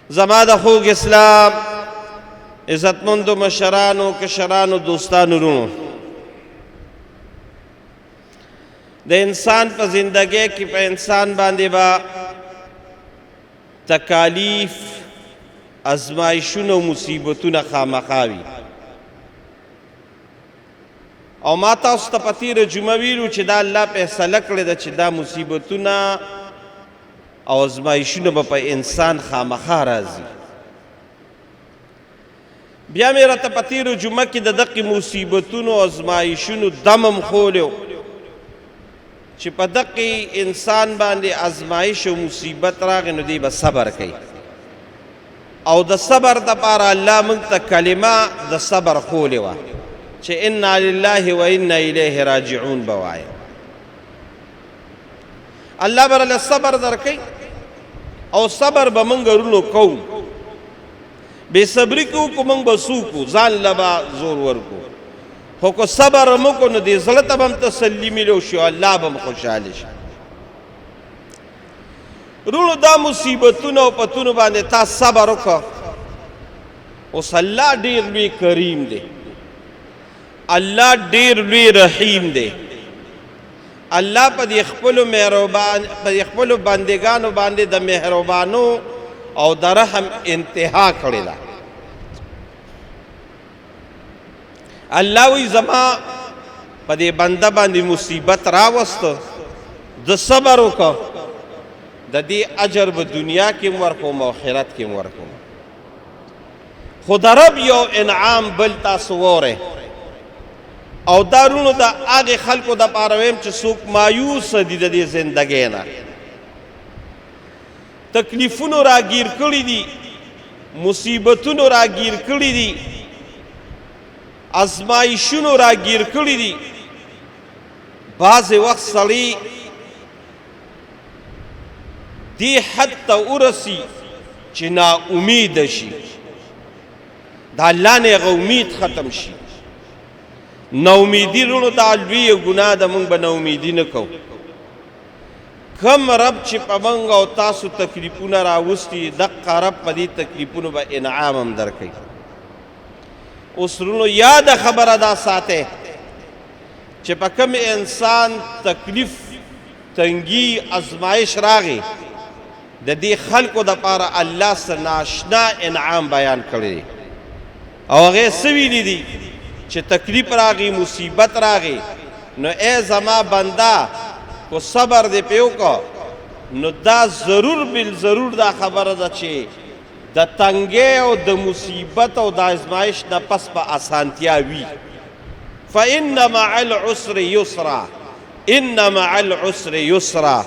زما د خوږ اسلام عزتمندو مشرانو کشرانو دوستانو رونو د انسان په زندګۍ کې په انسان باندې با تکالیف ازمایښونه او مصیبتونه خامخا وي او ما تاسو ته په تېره جمعه ویلو چې دا الله فیصله کړې ده چې دا مصیبتونه او ازمایښونه به په انسان خامخا راځي. بیا مې راته په تېره جمعه کې د دغې مصیبتونو او ازمایښونو دمم خولی چې په دغې انسان باندې ازمایش او مصیبت راغی نو دی به صبر کوي او د صبر دپاره الله موږ ته کلمه د صبر خولی وه چې انا لله و انا الیه راجعون به وایه. الله به راله صبر درکوي او صبر به موږ رونو کوو. بې صبري کوو که موږ به څه وکړو ځان له به زور ورکړو خو که صبر موکړو نو دې زړه ته به هم تسلي میلو شي او الله به هم خوشحاله شي. رونو دا مصیبتونه او پتونو باندې تا صبر وکړه اوس الله ډېر لوی کریم دی، الله ډېر لوی رحیم دی. الله په دې خپلو بندګانو باندې د مهربانو او د رحم انتها کړې ده. الله وی زما په دې بنده باندې مصیبت راوسته د صبر وکړه د دې اجر به دنیا کې م ورکوم او آخرت کې م ورکوم. خو د رب یو انعام بل تاسو وورئ او دا رونو د هغې خلکو دپاره ویم چې څوک مایوسه دي د دې زندګۍ نه، تکلیفونو راګیر کړي دي، مصیبتونو راګیر کړي دي، ازمایښونو راګیر کړي دي. بعضې وخت سړی دې حد ته ورسي چې ناامیده شي، د الله نه هغه امید ختم شي. ناامیدي رونو دا لویه ګناه ده، موږ به ناامیدي نه کوو. کم رب چې په موږ او تاسو تکلیفونه راوستي دقه رب په دې تکلیفونو به انعام هم درکوي. اوس رونو یاده خبره دا ساتئ چې په کوم انسان تکلیف تنګي ازمایش راغی د دې خلکو دپاره الله څه ناشنا انعام بیان کړی او هغې څه ویلي دي چې تکلیف راغی مصیبت راغی نو ای زما بنده کو صبر دې پې وکړه نو دا ضرور بالضرور دا خبره ده چې د تنګۍ او د مصیبت او د ازمایش نه پس به اسانتیا وي. فان مع العسر یسرا، ان مع العسر یسرا.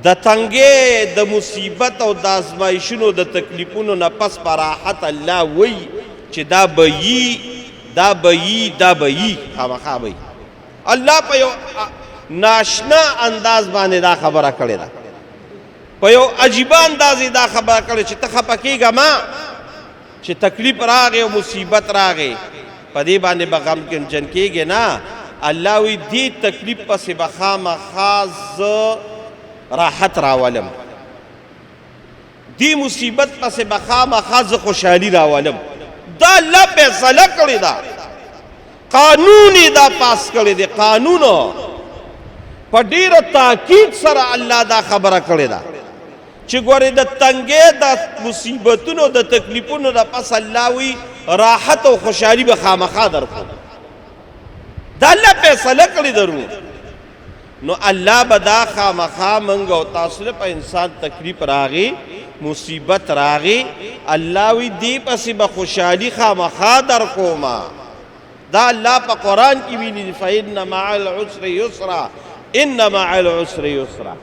د تنګۍ د مصیبت او د ازمایشونو د تکلیفونو نه پس به راحت الله وی چې دا به یي دا به یي دا به یي خامخا به یي. الله په یو ناشنا انداز باندې دا خبره کړې ده، په یو عجیبه انداز یې دا خبره کړې چې ته خفه کېږه ما چې تکلیف راغی او مصیبت راغی په دې باندې به غمګن جن کېږې نه. الله وی دې تکلیف پسې به خامخا زه راحت راولم، دې مصیبت پسې به خامخا زه خوشحالي راولم. دا الله فیصله کړې ده، قانون یې دا پاس کړی دی. قانونو په ډېره تاکید سره الله دا خبره کړې ده چې ګورې د تنګۍ د مصیبتونو د تکلیفونو نه پس الله وی راحت او خوشحالي به خامخا درکړو. دا الله فیصله کړې ده. نو الله به دا خامخا موږ او تاسو له په انسان تکلیف راغی مصیبت راغی الله وی دې پسې به خوشحالي خامخا درکوما. دا الله په قرآن کې ویلي فإن مع العسر یسرا، ان مع العسر یسرا.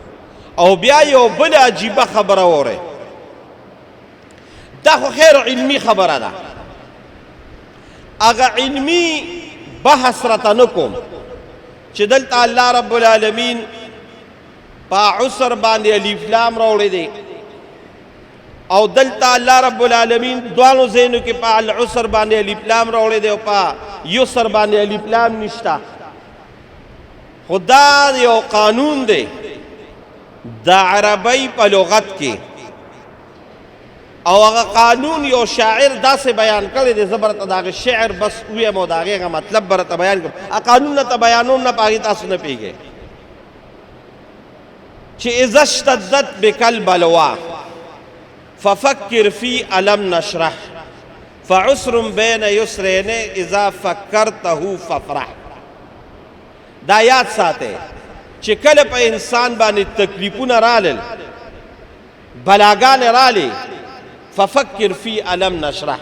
او بیا یو بل عجیبه خبره وره، دا خو خیر علمی خبره ده، هغه علمی بحث راته نه کوم چې دلته الله رب العالمین په عسر باندې الف لام راوړی دی او دلته الله رب العالمین دوانو ځایونو کې په العسر باندې الف لام راوړی دی او په یسر باندې الف لام نشته. خدا یو قانون دی د عربی په لغت کې او هغه قانون یو شاعر داسې بیان کړی دی زه برته د هغه شعر بس ویم او د هغې هغه مطلب برته بیان کړم قانون نه ته بیانوم نه په هغې تاسو نه پوهېږئ چې اذا اشتدت بک البلوا ففکر فی الم نشرح فعسر بین یسرین اذا فکرته ففرح دا یاد ساته چې کله په انسان باندې تکلیفونه رالل بلاګانې رالې ففکر فی الم نشرح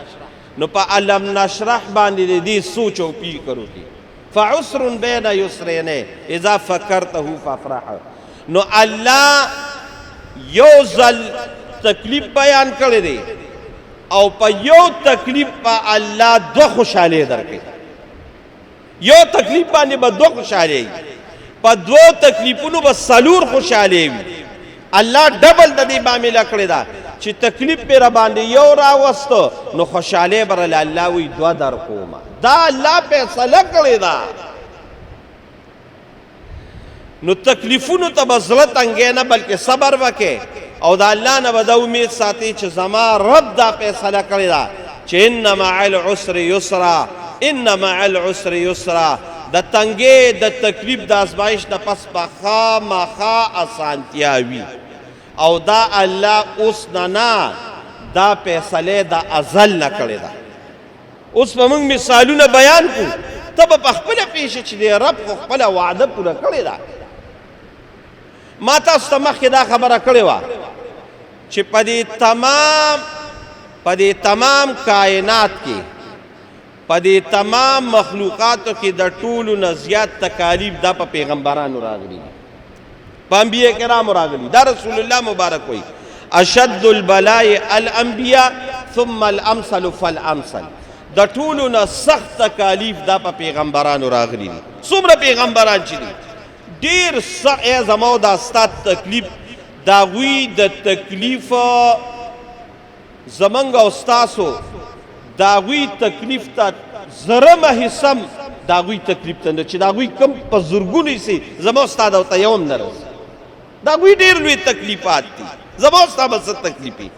نو په الم نشرح باندې دې سوچ او فکر وکړي فعسر بین یسرین اذا فکرته ففرح نو الله یو ځل تکلیف بیان کړی دی او په یو تکلیف په الله دو خوشحالۍ درکړي یو تکلیف باندې به دو خوشحالۍ په دو تکلیفونو به څلور خوشحالۍ وي الله ډبل د دې معامله کړې ده چې تکلیف پې را باندې یو راوسته نو خوشحالۍ به رله الله وایي دوه درکومه دا الله فیصله کړې ده نو تکلیفونو ته به زړه تنګې نه بلکې صبر وکې او د الله نه به دا امید ساتي چې زما رب دا فیصله کړې ده چې ان مع العسر یسرا ان مع العسر یسرا د تنګې د تکلیف د ازمایش نه پس به خامخا اسانتیا وي او دا الله اوس نه دا فیصلې د ازل نه کړې ده اوس به موږ مثالونه بیان کړو ته به په خپله پېښه چې دی رب خو خپله وعده پوره کړې ده ما تاسو ته مخکې دا خبره کړې وه چې په دې تمام کائنات کې په دې تمام مخلوقاتو کې د ټولو نه زیات تکالیف دا په پیغمبرانو راغلي په انبیاء کرامو راغلي دا رسول الله مبارک وایي اشد البلاء الانبیاء ثم الامثل فالامثل د ټولو نه سخت تکالیف دا په پیغمبرانو راغلي دي څومره پیغمبران چې دي ډېر سخت ای زما دا ستا تکلیف د هغوی د تکلیف زمونږ او ستاسو د هغوی تکلیف ته زرمه حصه د هغوی تکلیف ته نه چې د هغوی کم په زرګونو حصې زما ستا د ورته یو هم نه رسي د هغوی ډېر لوی تکلیفات دي زما ستا به څه تکلیفې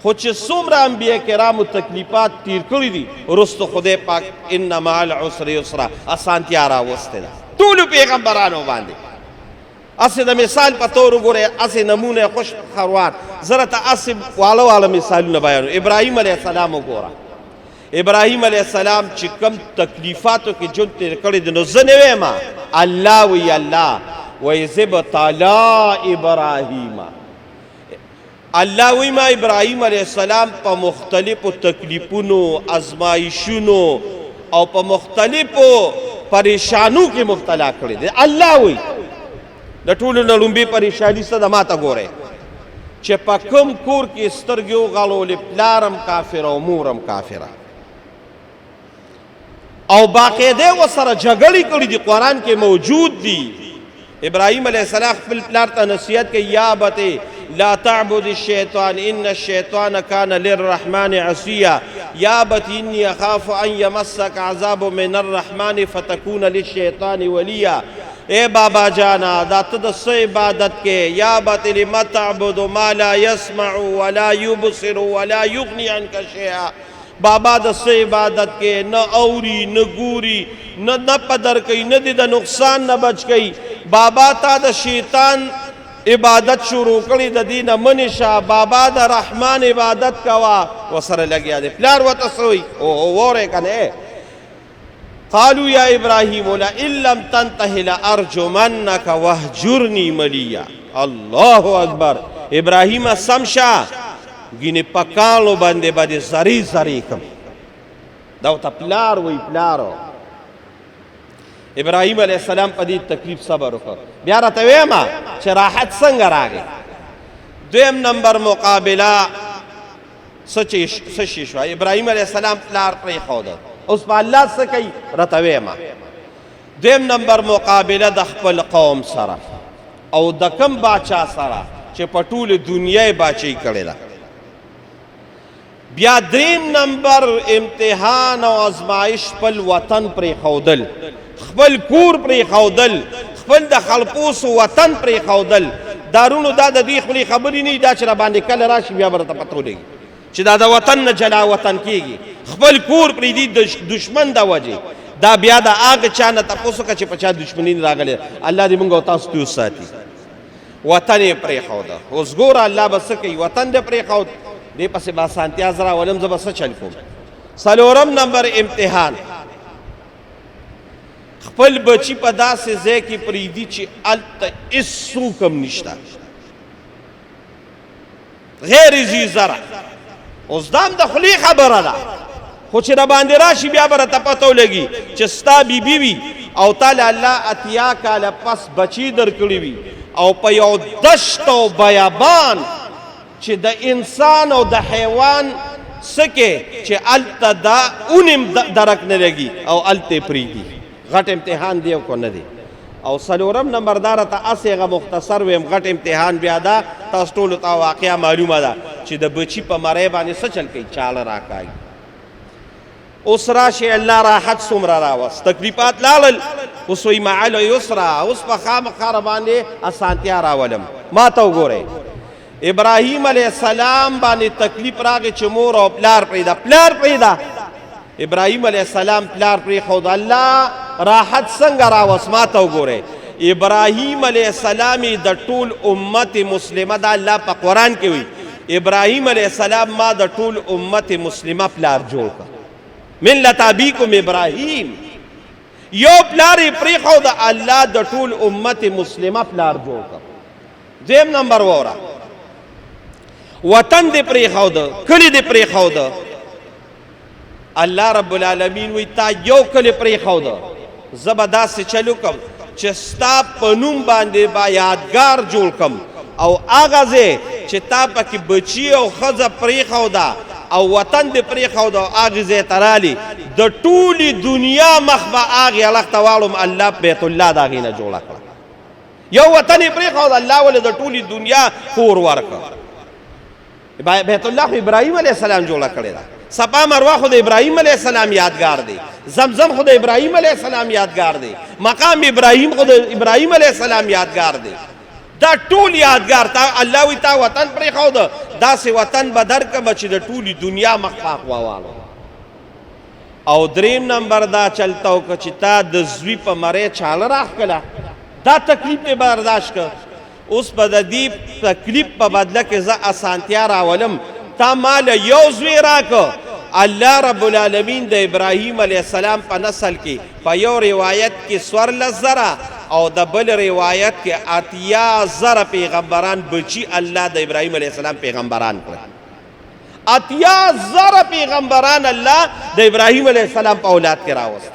خو چې څومره انبیا کرامو تکلیفات تیر کړي دي وروسته خدای پاک ان مع العسر یسرا اسانتیا راوستې ده ټولو پیغمبرانو باندې اسې د مثال په طور وګورئ اسې نمونه خوش خروار زه راته اسې واله واله مثالونه بیانو ابراهیم علیه السلام وګوره ابراهیم علیه السلام چې کم تکلیفاتو کې ژوند تېر کړی دی نو زه نه ویم الله وی الله وی زبطلا ابراهیم الله وی ما ابراهیم علیه السلام په مختلفو تکلیفونو ازمایشونو او په مختلفو پریشانو کې مبتلا کړی دی الله وی د ټولو نه لومبې پریشاني څه ده ما ته ګورئ چې په کوم کور کې سترګې وغړولې پلارم کافر او مورم کافره او باقاعده ورسره جګړې کړي دي قرآن کې موجود دي ابراهیم علیه السلام خپل پلار ته نصیحت کوي یا ابتې لا تعبد الشیطان ان الشیطان کان للرحمن عصیا یا ابت انی اخاف ان یمسک عذاب من الرحمن فتکون للشیطان ولیا اے بابا جانا دا ته د څه عبادت کې یا ابت لم تعبد ما لا يسمع ولا يبصر ولا يغني عنك شيئا بابا د څه عبادت کې نه اوري نه ګوري نه پدر کوي نه د نقصان نه بچ کوي بابا تا د شیطان عبادت شروع کړي د دینه منشه بابا د رحمان عبادت کوا وسره لګیا دی پلار ورته څه وایي وورې که نه قالوا یا ابراهیم لئن لم تنته لارجمنک واهجرنی ملیا الله اکبر ابراهیم سم شه ګینې په کاڼو باندې به دې زری زری کم دا ورته پلار وایي پلارو ابراهیم علیه السلام په دې تکلیف صبر وکړ بیا راته ویم چې راحت څنګه راغی دویم نمبر مقابله څه شي شوه ابراهیم علیه السلام پلار پرېښوده اوس په الله څه کوي راته ویم دویم نمبر مقابله د خپل قوم سره او د کم باچا سره چې په ټوله دنیا یې باچۍ کړې ده بیا دریم نمبر امتحان او ازمایش خپل وطن پرېښودل خپل کور پرېښودل خپل د خلپوسو وطن پرېښودل دارونو دا د دې خپلې خبرې نه دي دا چې راباندې کله راشي بیا به راته پته ولګي چې دا د وطن نه جلا وطن کېږي خپل کور پرېږدي د دشمن د وجې دا بیا د هغه چا نه تپوس وکړه چې په چا دشمني راغلې الله دې موږ او تاسو دوست ساتي وطن یې پرېښوده اوس ګوره الله به څه کوي وطن دې پرېښود دې پسې به اسانتیا زه راولم زه به څه چل کوم څلورم نمبر امتحان خپل بچی په داسې ځای کې پرېږدي چې هلته هېڅوک هم نشته غیر ذي زرع اوس دا هم د خولې خبره ده خو چې را باندې راشي بیا به راته پته ولګي چې ستا بیبي وي او تا له الله اتیا کاله پس بچي درکړي وي او په یو دشت او بیابان چې د انسان او د حیوان څه کې چې هلته دا اونم درک نه لګي او هلته پرېږدي غټ امتحان دی او کو نه دی او څلورم نمبر دا راته هسې هغه مختصر ویم غټ امتحان بیا دا تاسو ټولو ته واقعه معلومه ده چې د بچي په مرۍ باندې څه چل کوي چاړه راکاږي اوس راشي الله راحت څومره راوست تکلیفات لاړل اوس وایي مع العسره اوس په خامخا باندې اسانتیا راولم ما ته وګورئ ابراهیم علیه السلام باندې تکلیف راغی چې مور او پلار پرېږده ابراهیم علیه السلام پلار پرېښود الله راحت څنګه راوست ما ته وګورئ ابراهیم علیه السلام د ټول امت مسلمه دا الله په قرآن کې وي ابراهیم علیه السلام ما د ټول امت مسلمه پلار جوړ کړ ملت ابیکم ابراهیم یو پلار یې پرېښود الله د ټول امت مسلمه پلار جوړ کړ دویم نمبر واوره وطن دې پرېښود کلي دې پرېښود الله رب العالمین وی تا یو کلی پرېښود زه به داسې چل وکړم چې ستا په نوم باندې به یادګار جوړ کړم او هغه ځای چې تا پکې بچي او ښځه پرېښوده او وطن دې پرېښود او هغې ځای ته رالي د ټولې دنیا مخ به هغې اړخ ته واړم الله بیت الله د هغې نه جوړه کړه یو وطن یې پرېښود الله ولې د ټولې دنیا کور ورکړه بیت الله خو ابراهیم علیه السلام جوړه کړې ده صفا مروه خو د ابراهیم علیه السلام یادګار دی زمزم خو د ابراهیم علیه السلام یادګار دی مقام ابراهیم خو د ابراهیم علیه السلام یادګار دی دا ټول یادګار تا الله وی تا وطن پرېښود داسې وطن به درکړم چې د ټولې دنیا مخ پاک واوالو او دریم نمبر دا چلته وکړه چې تا د زوی په مرۍ چاړه راښکله دا تکلیف مې برداشت کړ اوس به د دې تکلیف په بدله کې زه اسانتیا راولم تا مال یو زوی راکه الله رب العالمین د ابراهیم علیه السلام په نسل کې په یو روایت کې 14,000 او د بل روایت کې 80,000 پیغمبران بچي الله د ابراهیم علیه السلام پیغمبران کړل 80,000 پیغمبران الله د ابراهیم علیه السلام په اولاد کې راوست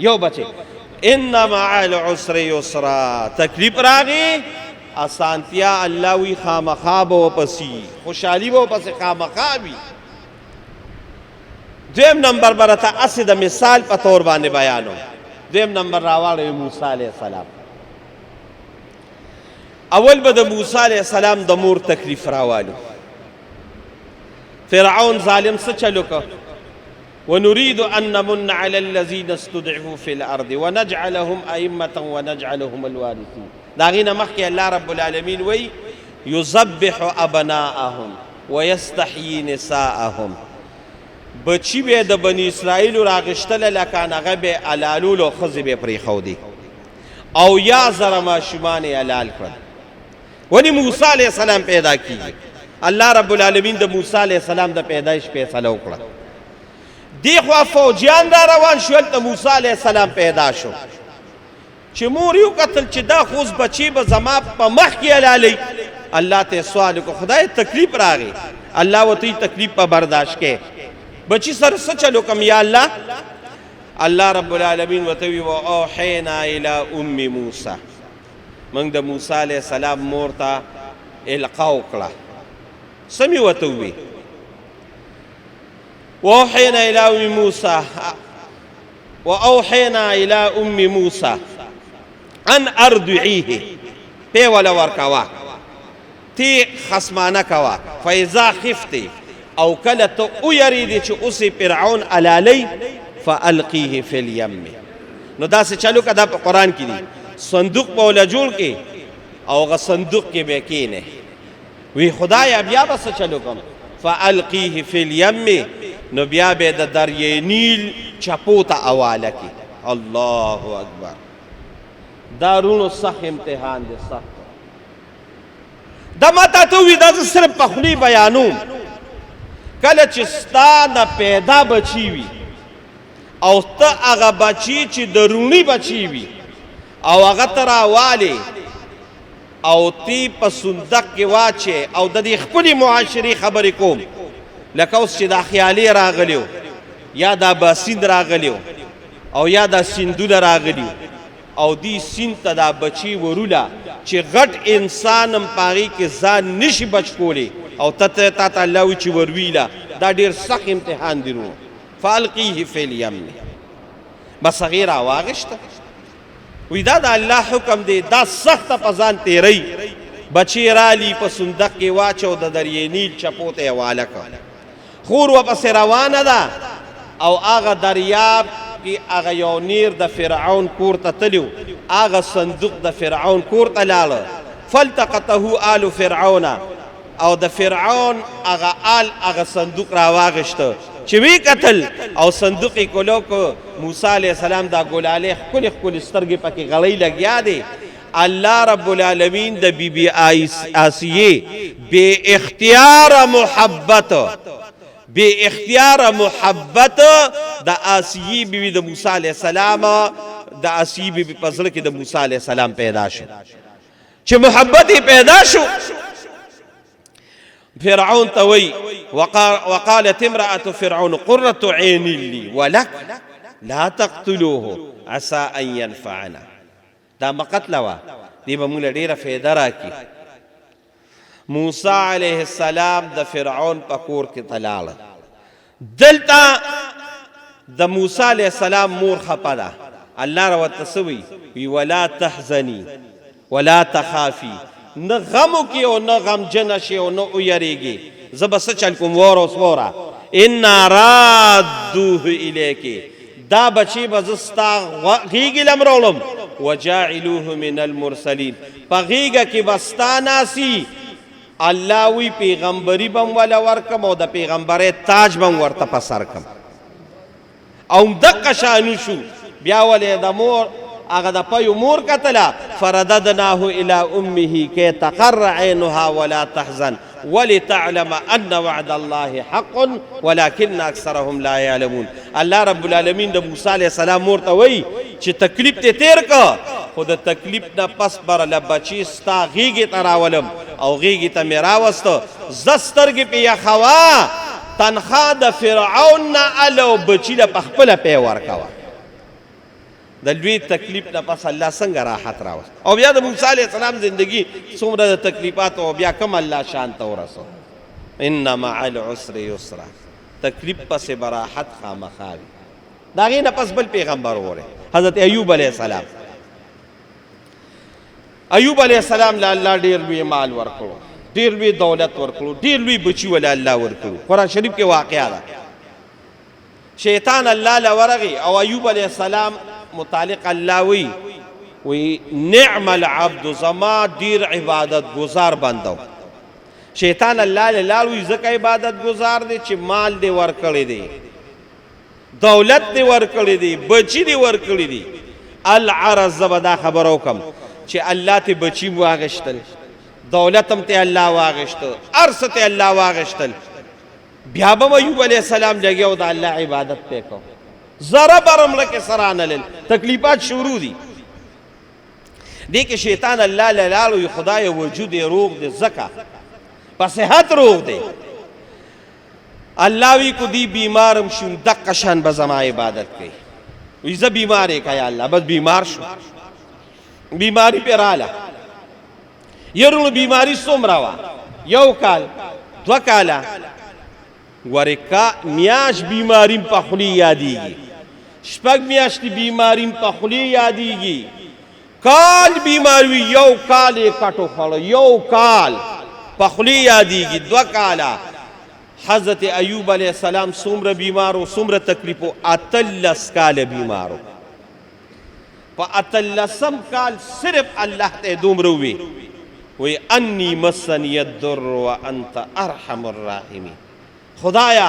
یو بچي ان مع العسر یسرا تکلیف راغی اسانتیا الله وی خامخا به وپسې خوشحالي به وپسې خامخا وي دویم نمبر به راته هسې د مثال په طور باندې بیانوم دویم نمبر راواړوي موسی علیه السلام اول به د موسی علیه السلام د مور تکلیف راوالو فرعون ظالم څه چل وکړه ونريد أن نمن على الذين استضعفوا في الأرض ونجعلهم أئمة ونجعلهم الوارثين دا غینه مخکې الله رب العالمین وی یذبح ابناءهم ويستحيي نساءهم بچی به د بنی اسرائیل راغشتل لکان هغه به علالول او ښځې به پرېښودې او یا زره ماشومان یې حلال کړل ولې موسی علیه السلام پیدا کیږي الله رب العالمین د موسی علیه السلام د پیدایش فیصله وکړه دی خوا فوجیان را روان شول ته موسی علیه السلام پیدا شو چې مور یو قتل چې دا خوز بچی به زما په مخ کې حلالوي الله ته سوال وکړو خدای تکلیف راغی الله ورته تکلیف په برداشت کې بچی سره څه چل وکړم یا الله الله رب العالمین ورته وی واوحینا الی ام موسی موږ د موسی علیه السلام مور ته القا وکړه څه مې ورته ووی واوحینا الی ام موسی واوحینا الی ام موسی ان ارضعیه پی ولا ورکوا تی خصمانه کوا فاذا خفتی او کله ته ویریدې چې اوس فرعون علالی فالقیه فی الیم نو داسې چلو که دا په قرآن کې دي صندوق به وله جوړ کړي او هغه صندوق کې به کښېنې وی خدایا بیا به څه چلو کوم فالقیه فی الیم، نو بیا به د دریای نیل چپو ته حواله کی. الله اکبر. دا رونو سخت امتحان دی، سخت. دا ما تا ته ووي دا زه صرف په خولې بیانوم. کله چې ستا نه پیدا بچي وي او ته هغه بچي چې د روني بچي وي او هغه ته راوالې او تی په صندوق کې واچې او د دې خپلې معاشرې خبرې کوم، لکه اوس چې دا خیالي راغلی یا دا باسین راغلی او یا دا سیندونه راغلي او دی سیند ته دا بچي وروله چې غټ انسان هم په هغې کې ځان نشي بچ کولی او تا ته الله وي چې ورویله، دا ډېر سخت امتحان دی نو. فالقیه فی الیم، بس هغې راواغېشته. وی دا د الله حکم دی، دا سخته په ځان تیری. بچی رالی په صندوق کې واچو، د دریای نیل چپو ته یې حواله کړه. خور ورپسې روانه ده او هغه دریاب کې هغه یو نیر د فرعون کور ته تلو، هغه صندوق د فرعون کور ته لاړه. فالتقطه آل فرعون، او د فرعون هغه آل هغه صندوق راواغېشته. چې وی قتل او صندوق یې کلو کو، موسی علیه السلام دا ګلالې ښکلې ښکلې سترګې پکې غړۍ لګیا دی. الله رب العالمین د بی بی آسیې بے اختیار محبت، بے اختیار محبت د آسیې بیوی د موسی علیه السلام، د آسیې بیوی په زړه کې د موسی علیه السلام پیدا شو. چې محبت یې پیدا شو، فرعون ته وی وقالت امرأة فرعون قرة عین لی ولک لا تقتلوه عسى ان ينفعنا. دا مقتله وه، دی به موږ له ډېره فایده راکړي. موسی علیه السلام د فرعون په کور کې ته لاړه. دلته د موسی علیه السلام مور خپه ده. الله را ورته څه وی ولا تحزني ولا تخافي، نه غم وکړي او نه غمجنه شي او نه ویریږي. زه به څه چل کوم، واره اوس واره. انا رادوه الیک، دا بچی به زه ستا غېږې لم راوړم. وجاعلوه من المرسلین، په غېږه کې به ستا ناسي. الله وی پیغمبري به م وله ورکم او د پیغمبرۍ تاج به م ورته په سر کم. او همدقه شانو شو. بیا ولې د مور هغه د پیو مور کتله. فرددناه الى امه کی تقر عینها ولا تحزن ولتعلم ان وعد الله حق ولكن اکثرهم لا يعلمون. الله رب العالمین د موسی علیه السلام مور ته وایي چې تکلیف ته تیر که، خو د تکلیف نه پس بره له بچي ستا غېږې ته راولم او غېږې ته مې راوسته. زه سترګې پې یخوه، تنخوا د فرعون نه اله او بچي له په خپله پی ورکوه. د لوی تکلیف نه پس الله څنګه راحت راوست. او بیا د موسی علیه السلام زندگی څومره د تکلیفات او بیا کم الله شان ته ورسو. ان مع العسر یسرا، تکلیف پسې به راحت خامخا وي. د هغې نه پس بل پیغمبر وګورئ، حضرت ایوب علیه السلام. ایوب علیه السلام له الله ډېر لوی مال ورکړو، ډېر لوی دولت ورکړو، ډېر لوی بچي وله الله ورکړو. قرآن شریف کې واقعه ده. شیطان الله له ورغی او ایوب علیه السلام متعلق الله وی نعم العبد، زما ډیر عبادت گزار بندو. شیطان الله له لال وی زکه عبادت گزار دی چې مال دی ورکړی دی، دولت دی ورکړی دی، بچی دی ورکړی دی. العرض زبدا خبرو کم چې الله ته بچی واغشتل، دولت هم ته الله واغشتل، ارث ته الله واغشتل. بیا به ایوب علیه السلام لګیاو د الله عبادت پې کو. ذره برم لکه سرانه لیل تکلیفات شروع دي. دی که شیطان الله لالو خدای وجود روغ دی، زکا په صحت روغ دی. الله وی کو دی بیمارم شون دقه شان به زما عبادت کوي. وی زه بیمار یې که یا الله، بس بیمار شو، بیماری پې راله. یرونو بیماری څومره وه؟ 1 کال 2 کاله ورکا میاش بیماریم په خولې یادېږي، 6 میاشتې بیماریم په خولې یادېږي، کال بیماری وي 1 کال یې کټو خوړه، 1 کال په خولې یادېږي، 2 کاله. حضرت ایوب علیه السلام څومره بیمارو، څومره تکلیفو، 18 کاله بیمارو. په 18م کال صرف الله ته دومره ووی انی مسنی الضر وانت ارحم الراحمین. خدایا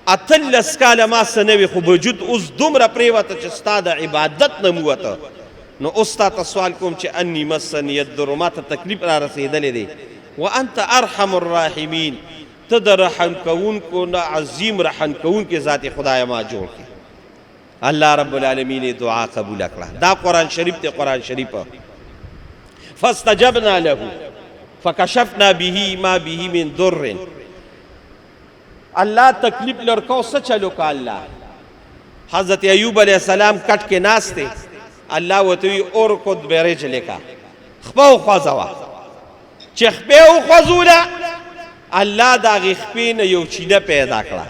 اتلس کاله ما څه نه وي خو وجود اوس دومره پرېوته چې ستا د عبادت نه مو وته نو اوس تا ته سوال کوم چې انی مسنی الضر ما ته تکلیف را رسېدلی دی وانت ارحم الراحمین ته د رحم کوونکو نه عظیم رحم کوونکې ذات خدای ما جوړ کړي الله رب العالمین دعا قبول کړه دا قرآن شریف دی قرآن شریف فاستجبنا له فکشفنا به ما به من ضر الله تکلیف لرکو څه چلو کا الله حضرت ایوب علیہ السلام کټ کې ناسته الله وته وی اور کو برجلې کا خپو خوځوا چې خپو خوځوله الله دا غخپین یو چینه پیدا کړه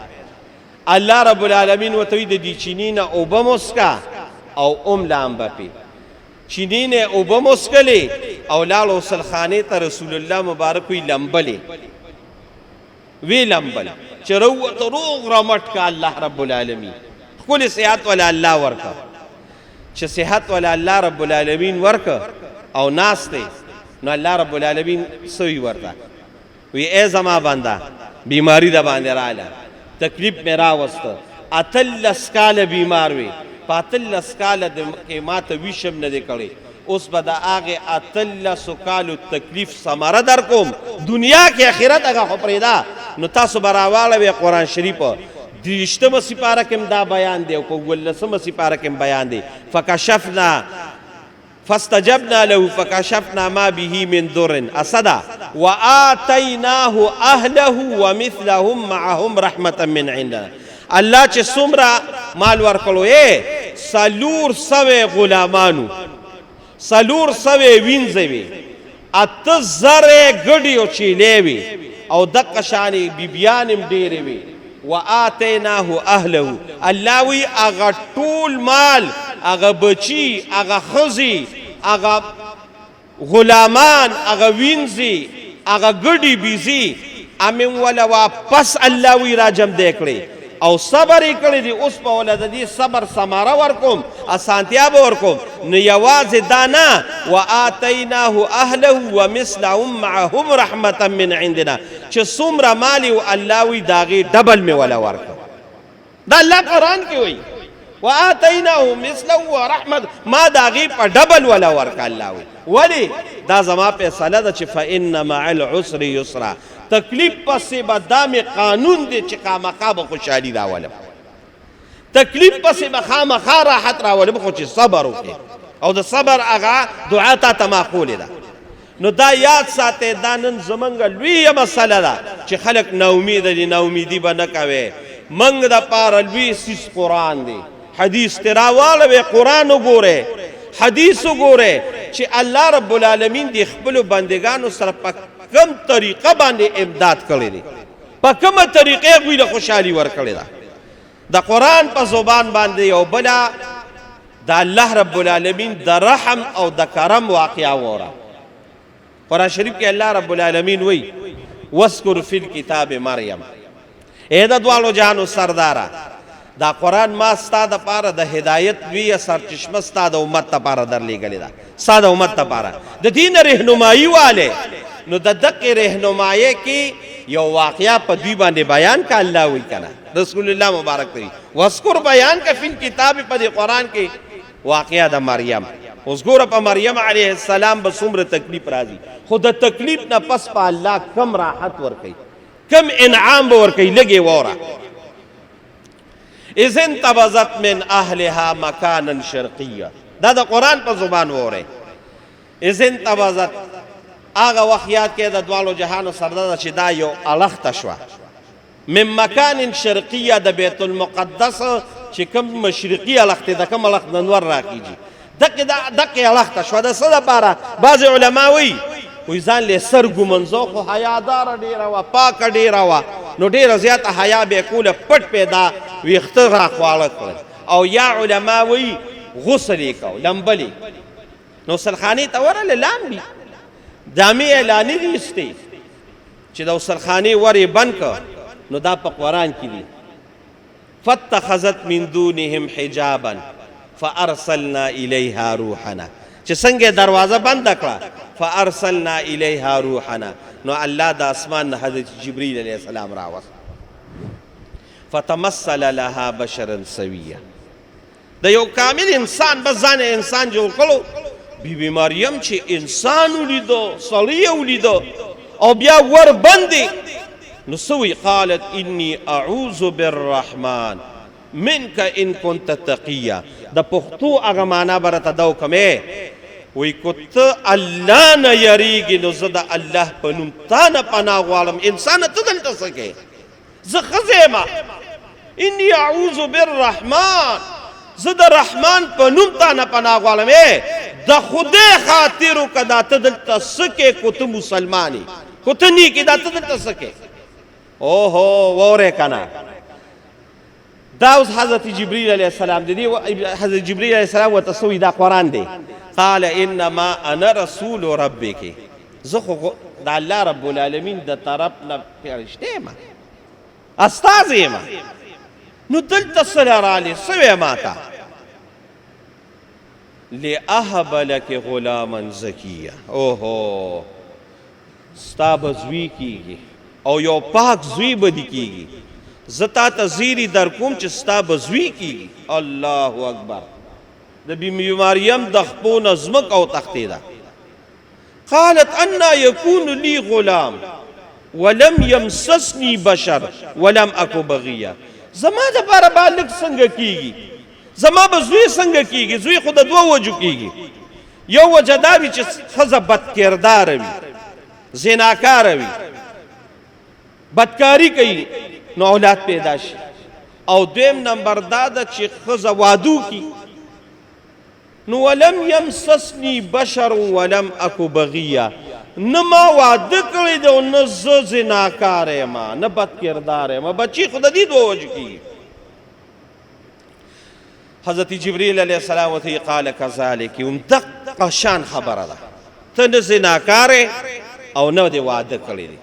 الله رب العالمین وته وی د دې چینینه او بمسکا او لامبپی چینینه او بمسکلی او لاړو سلخانه ته رسول الله مبارک وی لمبلی وی لمبل چې روت روغ رمټ کا الله رب العالمین خپل صحت ولا الله ورکا چې صحت ولا الله رب العالمین ورکا او ناسته نو الله رب العالمین سوی ورتا وی ای زما بندا بیماری دا باندې رااله تکلیف میرا وست اتلس کال بیمار وی پاتلس کال د کې ماته ویشم نه دی کړی اوس به د هغې اتلسو کالو تکلیف ثمره در کوم دنیا کې آخرت هغه خو پرېږده نو تاسو به راواړوئ قرآن شریف دېرشتمه سپاره کې هم دا بیان دی او په اوولسمه سپاره کې هم بیان دی فکشفنا فاستجبنا له فکشفنا ما به من ضر اسدا وآتیناه اهله ومثلهم معهم رحمة من عندنا الله چې څومره مال ورکړو څلور سوی غلامانو څلور سوی وینځې وي اته زره ګډې او چیلې وي او دقه شانې بیبیان هم ډېرې وي وآتیناه اهله الله وی هغه ټول مال هغه بچي هغه ښځې هغه غلامان هغه وینځې هغه ګډې بیزي امن ولا واپس الله وی راجم دی کړی او صبر یې کړی دی اوس په ولا د دې صبر ثمره ورکوم اسانتیا به ورکوم نو یوازې دا نه وآتیناه اهله ومثلهم معهم رحمة من عندنا چې څومره مال یې الله وی د هغې ډبل مې ولا ورکړ دا الله قرآن کې وایي وآتیناه مثله ورحمة ما د هغې په ډبل ولا ورکړه الله وی ولې دا زما فیصله ده چې فإن مع العسر یسرا تکلیف پسې به دا مې قانون دی چې خامخا به خوشحالي راولم تکلیف پسې به خامخا راحت راولم خو چې صبر وکړې او د صبر هغه دعا تا ته معقولې ده نو دا یاد ساتئ دا نن زمونږ لویه مسله ده چې خلک ناامیده دي ناامیدي به نه کوې موږ دپاره لوی سیس قرآن دی حدیث ته راواړوئ قرآن وګورئ حدیث وګورئ چې الله رب العالمین د خپلو بندګانو سره په کم طریقه باندې امداد کړی دی په کومه طریقې هغوی له خوشحالي ورکړې ده د قرآن په زبان باندې یو بله د الله رب العالمین د رحم او د کرم واقعه وره قرآن شریف کې الله رب العالمین وی واذکر فی الکتاب مریم ای د دواړو جهانو سرداره دا قرآن ما ستا دپاره د هدایت لویه سرچشمه ستا د امت دپاره درلیږلې ده ستا د امت دپاره د دې نه رهنمایي والی نو د دقې رهنمایۍ کې یو واقعه په دوی باندې بیان کا الله وی کنه رسول الله مبارک دی واذکر بیان کا فی الکتاب په دې قرآن کې واقعه د مریم اوس ګوره په مریم علیه السلام به څومره تکلیف راځي خو د تکلیف نه پس په الله کم راحت ورکوي کم انعام به ورکوي لږې واوره اذ انتبذت من اهلها مکانا شرقیه دا د قرآن په زبان واورئ اذ انتبذت هغه وخت یاد کې د دواړو جهانو سردار چې دا یو الخته شوه من مکان شرقیه د بیت المقدس چې کوم مشرقي الخت د کوم الخت د نور راخیږي دقې الخته شوه د څه دپاره بعضې علما وایي ځان له سر ګمنځو خو حیاداره ډېره وه پاکه ډېره وه نو ډېره زیاته حیا به یې کوله پټ پیدا ویښته راخواړه کړل او یا علما وایي غسل یې کو لمبلې نو غسلخانې ته ورغلې لامبي جامې یې لانې دي ایستې چې د غسلخانې ور یې بند کړ نو دا په قرآن کې دي فاتخذت من دونهم حجابا فارسلنا الیها روحنا چې څنګه دروازه بنده کړه فارسلنا الیها روحنا نو الله د اسمان نه حضرت جبرئیل علیه السلام راوست فتمثل لها بشرا سویا د یو کامل انسان بس ځان انسان جوړ کړو بی بی مریم چې انسان ولیدو سړی ولیدو او بیا ور بندي نو سوی قالت انی اعوذ بالرحمن منک ان كنت تقیا د پښتو هغه معنا برته دو کمه وی کت الله نه یریږي نو زه د الله په نوم تا نه پناه غواړم انسان ته دلته سکے زه ښځه ما انی اعوذ بالرحمن زه د رحمان په نوم تا نه پناه غواړم د خدای خاطر کدا ته دلته سکے کو ته مسلمانی کو ته نی کی دا ته دلته سکے اوهو وره کنا دا اوس حضرت جبريل علیہ السلام دی حضرت جبريل علیہ السلام وتسوی دا قرآن دی قال انما انا رسول ربک زه خو د الله رب العالمین د طرف نه فرشته ما استاد ما نو دلته سره رالی سوی ماتا لأهب لك غلاما زکیه اوهو ستا به زوی کیږي او یو پاک زوی به دي کیږي زتا ته زیری در کوم چې ستا به زوی کیږي الله اکبر د بی مریم د خپو نظمک او تختیده قالت انا یکون لی غلام ولم یمسسنی بشر ولم اکو بغیه زما د پاره بالغ څنګه کیږي زما به زوی څنګه کیږي زوی خو د دوه وجو کیږي یو وجه دا وي چې ښځه بد کردار وي زناکار وي بدکاری کوي نو اولاد پیدا شي او دویم نمبر دا ده چې ښځه وادو کی نو ولم یمسسنی بشر ولم اکو بغیه نه ما واده کړی دی او نه زه زناکار یم نه بد کردار یم بچی خو د دې دوه وجو کیږي حضرت جبریل علیہ السلام ورته قال کذالک دقه شان خبره ده ته نه زناکار او نه دې واده کړی دی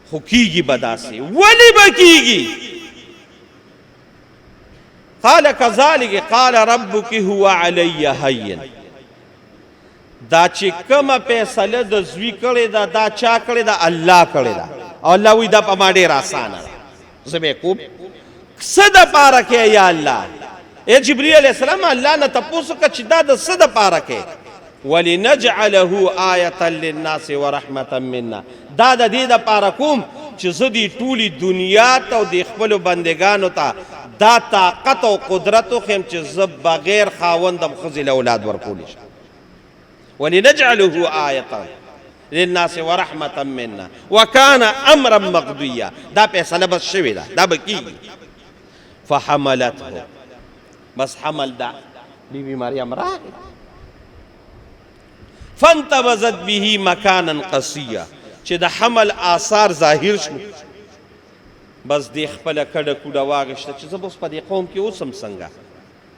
خو کیږي به داسې ولې به کیږي قال کذالک قال ربک هو علی هین دا چې کومه فیصله د زوی کړې ده دا چا کړې ده الله کړې ده او الله وی دا په ما ډېر اسانه ده زه به کوم څه دپاره کې یا الله ای جبریل علیہ السلام الله نه تپوس وکړه چې دا د څه دپاره کې ولنجعله آیة للناس ورحمة منا دا د دې دپاره کوم چې زه دې ټولې دنیا ته او د خپلو بندګانو ته دا طاقت او قدرت وښیم چې زه بغیر خاوندم ښځې له اولاد ورکولی شم ولنجعله آیة للناس ورحمة منا وكان امرا مقضیا دا فیصله بس شوې ده دا به کېږي فحملته بس حمل دا بی بی مریم راغی فانتبذت به مکانا قصیا چې د حمل آثار ظاهر شو بس دی خپله کډه کوډه واغېشته چې زه به اوس په دې قوم کې اوسم څنګه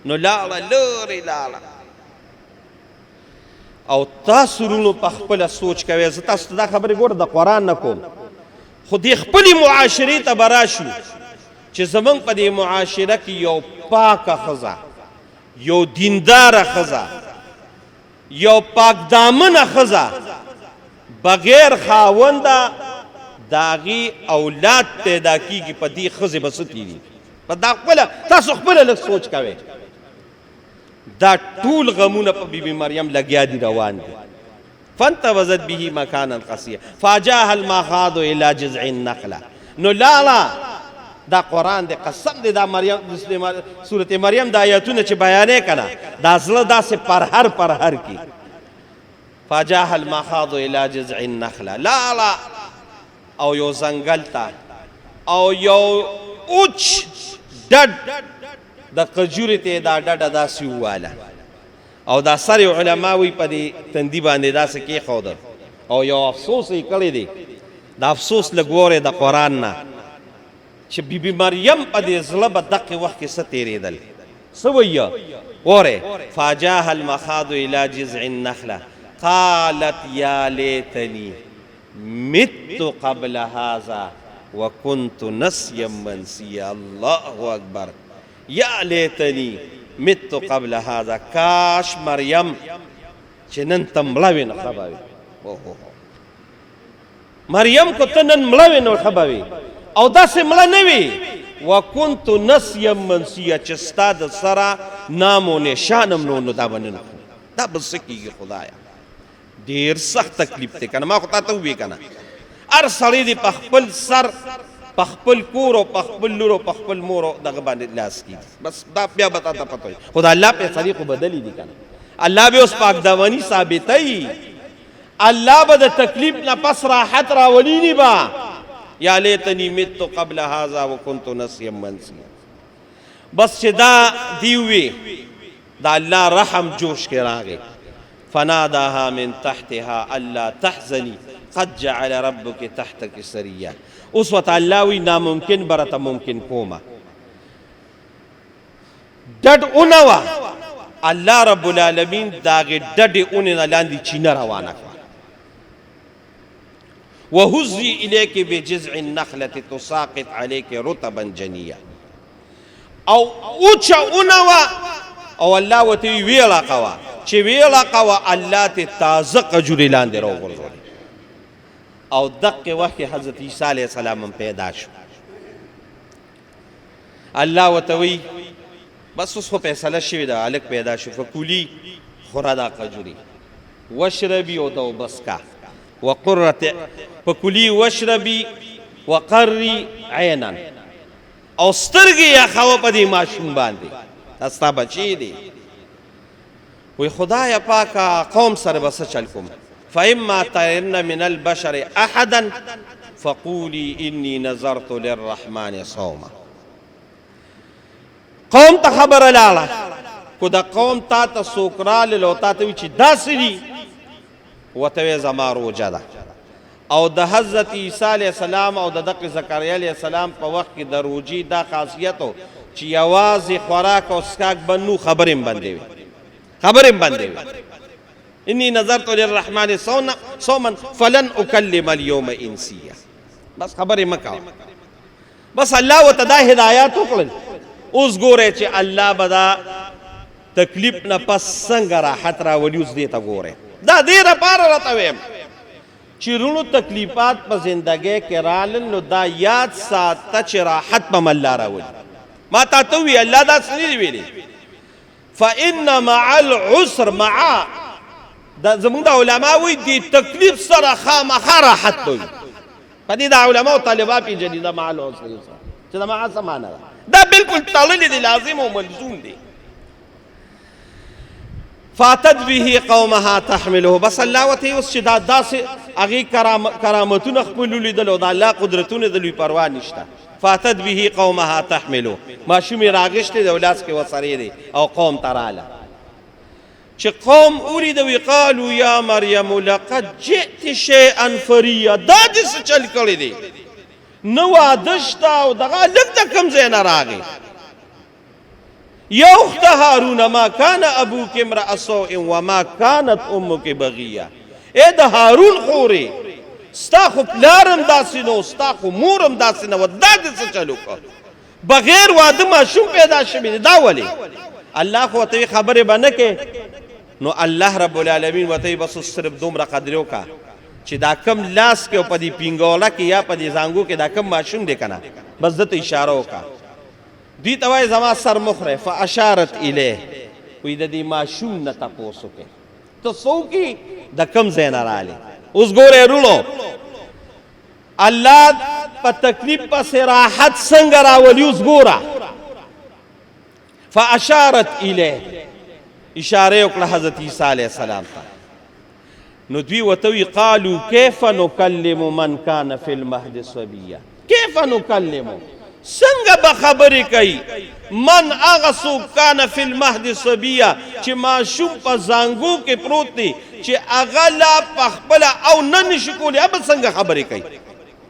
نو لاړه لرې لاړه او تاسو رونو په خپله سوچ کوئ زه تاسو ته دا خبرې ګوره د قرآن نه کوم خو دې خپلې معاشرې ته به راشو چې زمونږ په دې معاشره کې یو پاکه ښځه یو دینداره ښځه یو پاک دامنه ښځه بغیر خاونده د هغې اولاد پیدا کیږي په دې ښځې به څه کېږي په دا خپله تاسو خپله لږ سوچ کوئ دا ټول غمونه په بی بی مریم لګیا دي روان دي فانتبذت به مکانا قصیا فاجاها المخاض الى جذع النخله نو لاړه دا قرآن دی قسم دی دا مریم سورت مریم دا آیتونه چې بیانې کنه دا زړه داسې پرهر کی فاجاها المخاض الى جذع النخله لاړه او یو ځنګل ته او یو اوچ ډډ د قجورې ته دا ډډه داسې وواله او دا سر علما وی په دې تندي باندې داسې کېښوده او یو افسوس یې کړی دی دا افسوس لږ وورې د قرآن نه چې بی بی مریم په دې زړه به دقې وخت کې څه تېرېدل څه ویه وورې فاجاها المخاض الى جذع النخله قالت یا لیتنی مت قبل هذا وكنت نسيا منسيا الله اکبر یا لیتنی مت قبل هذا کاش مریم چې نن ته مړه وې نو ښه به وي مریم کو ته نن مړه وې نو ښه به وي او داسې مړه نه وي وکنت نسیا منسیا چې ستا د سره نام و نشانم نو دا به نه دا به څه کېږي خدایه ډېر سخت تکلیف دی که نه ما خو تا ته وویې که نه هر سړی دی په خپل سر په خپل کور او په خپل لور او په خپل مور او دغه باندې لاس کېږي بس دا بیا به تا ته پته وي خو د الله فیصلې خو بدلې دي که نه الله به اوس پاکدامني ثابتوي الله به د تکلیف نه پس راحت راولیني به یا لیتنی مت قبل هذا وکنت نسیا منسیا بس چې دا دی وی دا الله رحم جوش کې راغی فناداها من تحتها الا تحزني قد جعل ربك تحتك سريا اوس ورته الله وی ناممکن برته ممکن کومه ډډ اونوه الله رب العالمین داغې ډډې اونې نه لاندې چینه روانه کړه وهزي إليك بجذع النخلة تساقط عليك رطبا جنيا او اوچا اونوا او الله وتی ویلا قوا چې ویلا قوا الله ته تازه قجوري لاندې راوغورځول او دغه وخت حضرت عیسی علیه السلام پیدا شو الله وتوی بس اوس خو فیصله شوې ده هلک پیدا شو فکولي خوره دا قجوري واشربي او دو بسکا وقرت فکلی واشربی وقری عینا او سترګې یا خوا په دې ماشوم باندې ستا بچی دی وی خدای پاکا قوم سره به څه چل کوم فاما ترن من البشر احدا فقولی انی نظرت للرحمن صوما قوم ته خبره لاړه کو د قوم تا ته څوک راغلل او تا ته وی چې داسې دي وته زما روجه ده او د حضرت عیسی علیه السلام او د دغه زکریا علیه السلام په وخت کې د روجي دا خاصیت و چې یوازې خوراک او څښاک بنو خبرې هم بندې وي انی نظرت للرحمن صوما فلن اکلم اليوم انسیا بس خبرې مه کوه بس الله ورته دا هدایات وکړل اوس ګورئ چې الله به دا تکلیف نه پس څنګه راحت راولي اوس دې ته ګورئ دا دې دپاره راته ویم چې رونو تکلیفات په زندګۍ کې رالل نو دا یاد ساته چې راحت به الله راولي ما تا ته ووي الله داسې نه دي ویلي فإن مع العسر مع دا زمونږ د علما وایي دې تکلیف سره خامخا راحت به وي په دې د علما او طالبا پېژني دا مع العسر چې دا مع څه معنی ده دا بالکل تړلی دی لازم او ملزوم دی فاتت به قومها تحمله بس الله وته اوس چې دا داسې هغې کرامتونه خپل ولیدل او د الله قدرتونه د لوی پروا نشته فاتت به قومها تحمله ماشوم یې راغشتی دی او لاس کې ورسره دی او قوم ته راله چې قوم ولید وی قالوا یا مریم لقد جئت شیئا فریا دا دې څه چل کړی دی نه واده شته او دغه لږ د کوم ځای نه راغی یا اخت هارون ما کان ابوک امرأ سوء وما کانت امک بغیه ای د هارون خورې ستا خو پلارم داسې نو ستا خو مورم داسې نه وه دا دې څه چل وکړه بغیر واده ماشوم پیدا شوی دی دا ولې الله خو ورته خبرې به نه کې نو الله رب العالمین ورته بس صرف دومره قدرې وکړه چې دا کم لاس کې او په دې پینګوله کې یا په دې زانګو کې دا کم ماشوم دی که نه بس ده ته اشاره وکړه دوی ته وایي زما سر مخ فاشارت الیه وی د دې ماشوم نه تپوس وکړې ته څه وکړي د کم ځای نه راغلې اوس ګورئ رونو الله په تکلیف پسې راحت څنګه راولي اوس ګوره فاشارت الیه اشاره وکړه حضرت عیسی علیه السلام ته نو دوی ورته وی قالو کیف نکلم من کان فی المهد صبیا کیف نکلمو څنګه به خبرې کوي من هغه څوک کان فی المهد صبیا چې ماشوم په زانګو کې پروت دی چې هغه لا پخپله او نه نشي کولی به څنګه خبرې کوي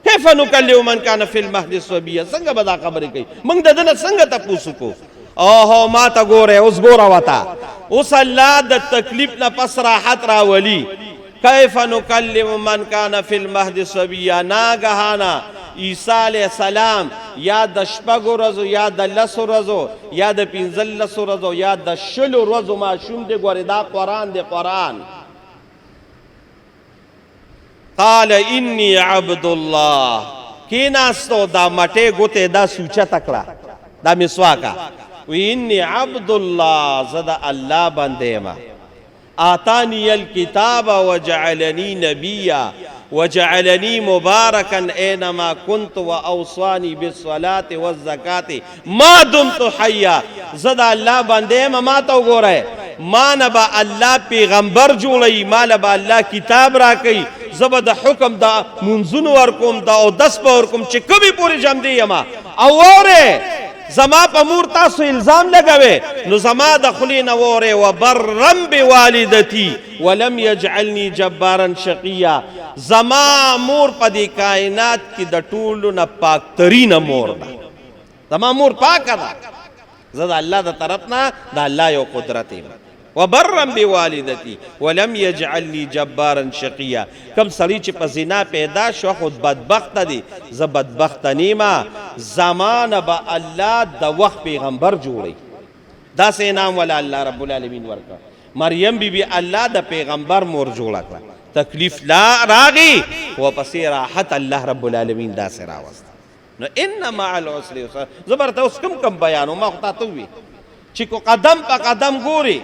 کیف نکلم من کان فی المهد صبیا څنګه به دا خبرې کوي موږ د ده نه څنګه تپوس وکړو اوهو ما ته ګورئ اوس ګوره ورته اوس الله د تکلیف نه پس راحت راولي کیف نکلم من کان فی المهد صبیا ناګهانه عیسی علیه السلام یا د شپږو ورځو یا د لسو ورځو یا د پنځلسو ورځو یا د شلو ورځو ماشوم دی ګورې دا قرآن دی قرآن قال انی عبد الله کیناستو دا مټې ګوتې دا سوچه تکړه دا مسواکا وی انی عبدالله زد الله بنده ما آتانی الکتاب وجعلنی نبیا وجعلنی مبارکا اینما کنت و اوصانی بالصلاة والزکاة ما دمت حیا زد اللہ بندے ما تو گو رہے ما نبا اللہ پیغمبر جوڑی ما نبا اللہ کتاب را کئی زبد حکم دا منزون ورکم دا او دس پا ورکم چی کبھی پوری جم دی ما اوورے زما پا مور تاسو الزام لگوے نو زما دخلی نوورے وبرم بوالدتی ولم یجعلنی جبارا شقیا زما مور پا دی کائنات کی دا طولو نا پاک ترین مور دا زما مور پاک دا زد اللہ دا طرفنا دا اللہ یو قدرتی وبرم بوالدتی ولم یجعلنی جبارا شقیا کم سری چی پا زنا پیدا شو خود بدبخت دی ز بدبخت نیما زمان با اللہ دا وقت پیغمبر جوڑی دا سے انام والا اللہ رب العالمین ورکا مریم بی بی اللہ دا پیغمبر مور جوڑا کرا تکلیف لا راغی و پسی راحت اللہ رب العالمین دا سے راوستا نو ان مع العسر یسرا زبرتا اس کم بیانو ما خطا توی چکو قدم پا قدم گوری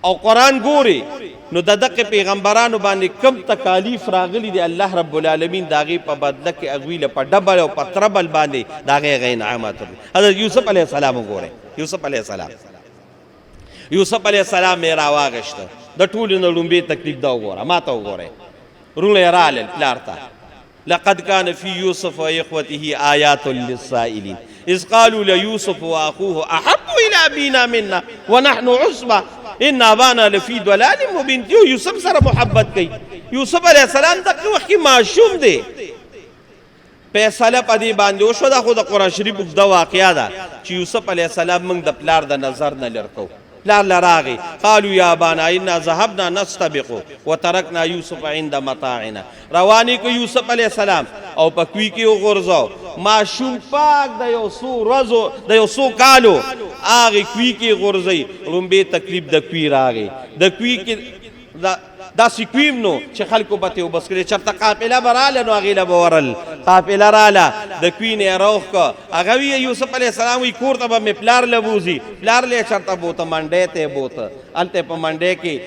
او قرآن گوری نو ددق پیغمبرانو باندې کم تکالیف راغلی دی اللہ رب العالمین داغی پا بدلک اگویل پا ڈبل او پا تربل باندې داغی غین عامت حضرت یوسف علیہ السلام گورے یوسف علیہ السلام یوسف علیہ السلام میرا واغشتا دا طول نلومبی تکلیف دا گورا ما تا گورے رول رالل پلارتا لقد كان في يوسف وإخوته آيات للسائلين إذ قالوا ليوسف وأخوه أحب إلى أبينا منا ونحن عصبة ان ابانا لفی ضلال مبین یوسف سره محبت کئی یوسف علیہ السلام دقی وقتی معشوم دے فیصله پدی باندې وشو دا خود قرآن شریف دا واقعا دا چې یوسف علیہ السلام منگ دا پلار دا نظر نه لرکو پلار لراغی قالوا یا ابانا انا ذهبنا نستبق وترکنا یوسف عند متاعنا روانی کو یوسف علیہ السلام او پکوی کی غرزو معشوم پاک دا یو سو رزو دا یو سو کالو آغی کوی کی غرزی رنبی تکلیب دا کوی راغی دا کوی کی دا سی کویم نو چه خلکو بطیو بس کرے چرتا قافلہ برالا نو آغیلا بورل قافلہ رالا دا کوی نے روخ کا اگوی یوسف علیہ السلام وی کورتا با میں پلار لبوزی پلار لے چرتا بوتا منڈے تے بوتا انتے پا منڈے کی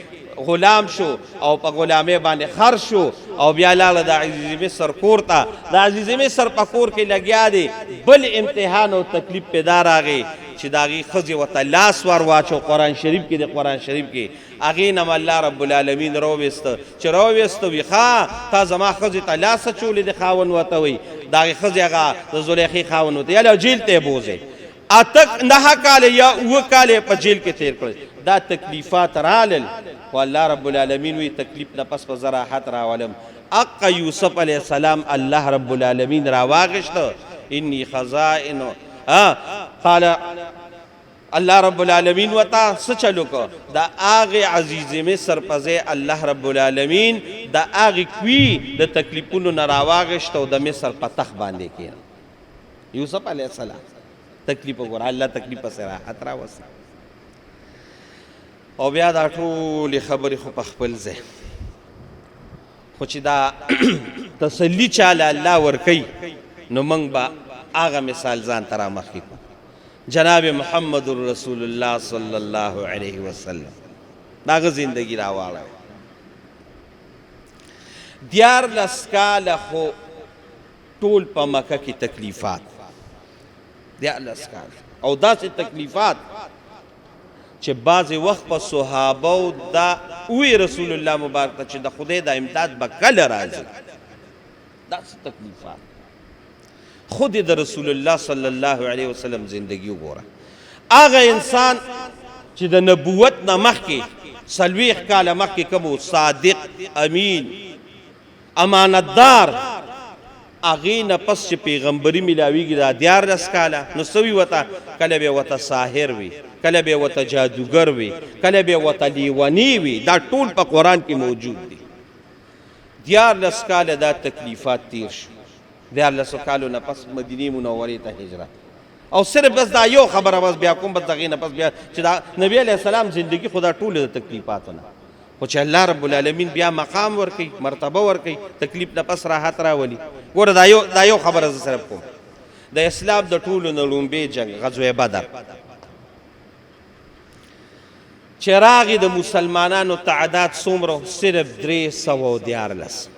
غلام شو او پا غلامے باندے خر شو او بیا لالا دا عزیز مصر کورتا دا عزیز مصر پا کور کے لگیا دے بل امتحان و تکلیف پیدار آگے چی داغی خزی و تلاس وار واچو قرآن شریف کی دے قرآن شریف کی اغینم اللہ رب العالمین رویست چی رویست وی خواہ تا زما خزی تلاس چولی دے خاون وطوی داغی خزی اغا زلیخی خاون وطوی یا جیل تے بوزے اتک نہا کالے یا او کالے پا جیل کے تیر کرے دا تکلیفات رالل و اللہ رب العالمین وی تکلیف نپس پا زراحت راولم اقا یوسف علیہ السلام اللہ رب العالمین راواغشت انی خزائن قال اللہ رب العالمین وطا سچلو کو دا آغی عزیز مصر پزے اللہ رب العالمین دا آغی کوی دا تکلیفونو نراواغشت و دا مصر پتخ باندے کیا یوسف علیہ السلام تکلیف گورا اللہ تکلیف سے راحت راوستا او بیا دا ټول خبرې خو په خپل ځای خو چې دا تسلی چاله الله ورکوي نو موږ به هغه مثال ځان ته رامخکې کړو جناب محمد رسول الله صلی الله علیه وسلم د هغه زندګي راواړوي 14 کاله خو ټول په مکه کې تکلیفات 14 کاله او داسې تکلیفات چې بعض وخت په صحابه دا وی رسول الله مبارک ته چې د خدای د امداد به کله راځي داسې تکلیفات خود د رسول الله صلی الله علیه وسلم زندگی وګوره هغه انسان چې د نبوت نه مخکې 40 کاله مخکې کوم صادق امین امانتدار اغی نه پس چې پیغمبري ملاویږي دا 14 کاله نو سوي وته کله به وته ساحر وي کله به وته جادوگر وي کله به وته لیونی وي دا ټول په قرآن کې موجود دي 14 کاله دا تکلیفات تیر شو 14 کالو نه پس مدینه منورې ته هجرت او صرف بس دا یو خبره بس بیا کوم بس دغې نه پس بیا چې دا نبی علیہ السلام زندگی خدا ټول د تکلیفاتو نه خو چې الله رب العالمین بیا مقام ورکوي مرتبه ورکوي تکلیف نه پس راحت راولي. ګوره دا یو خبره زه صرف کوم، د اسلام د ټولو نه لومبی جنگ غزوه بدر چې راغی د مسلمانانو تعداد څومره؟ صرف 314